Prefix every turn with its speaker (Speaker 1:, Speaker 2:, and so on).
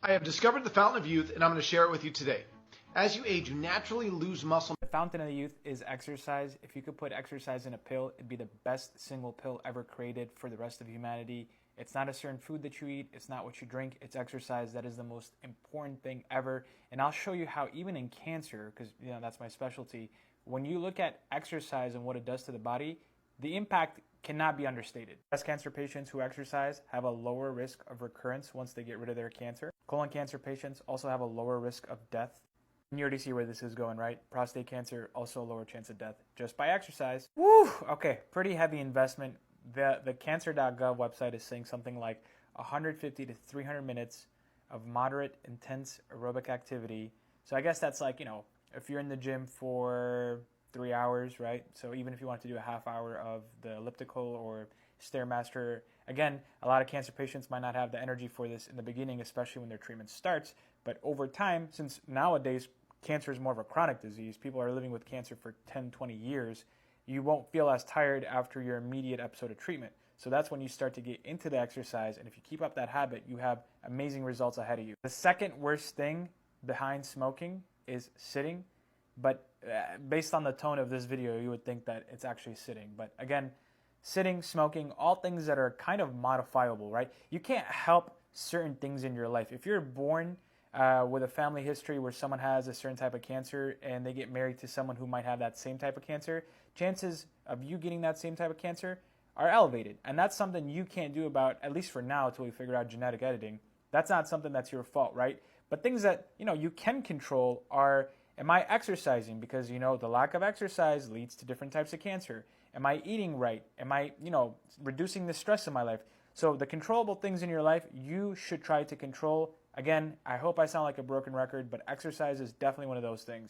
Speaker 1: I have discovered the fountain of youth and I'm going to share it with you today. As you age, you naturally lose muscle.
Speaker 2: The fountain of youth is exercise. If you could put exercise in a pill, it'd be the best single pill ever created for the rest of humanity. It's not a certain food that you eat, it's not what you drink, it's exercise. That is the most important thing ever. And I'll show you how even in cancer, because that's my specialty, when you look at exercise and what it does to the body, the impact cannot be understated. Breast cancer patients who exercise have a lower risk of recurrence once they get rid of their cancer. Colon cancer patients also have a lower risk of death. And you already see where this is going, right? Prostate cancer, also a lower chance of death just by exercise. Woo! Okay, pretty heavy investment. The cancer.gov website is saying something like 150 to 300 minutes of moderate, intense aerobic activity. So I guess that's like, if you're in the gym for 3 hours, right? So even if you want to do a half hour of the elliptical or Stairmaster, again, a lot of cancer patients might not have the energy for this in the beginning, especially when their treatment starts. But over time, since nowadays cancer is more of a chronic disease, people are living with cancer for 10, 20 years, you won't feel as tired after your immediate episode of treatment. So that's when you start to get into the exercise, and if you keep up that habit, you have amazing results ahead of you. The second worst thing behind smoking is sitting, but based on the tone of this video, you would think that it's actually sitting. But again, sitting, smoking, all things that are kind of modifiable, right? You can't help certain things in your life. If you're born with a family history where someone has a certain type of cancer and they get married to someone who might have that same type of cancer, chances of you getting that same type of cancer are elevated. And that's something you can't do about, at least for now, until we figure out genetic editing. That's not something that's your fault, right? But things that, you can control are, am I exercising? Because, the lack of exercise leads to different types of cancer. Am I eating right? Am I, reducing the stress in my life? So the controllable things in your life, you should try to control. Again, I hope I sound like a broken record, but exercise is definitely one of those things.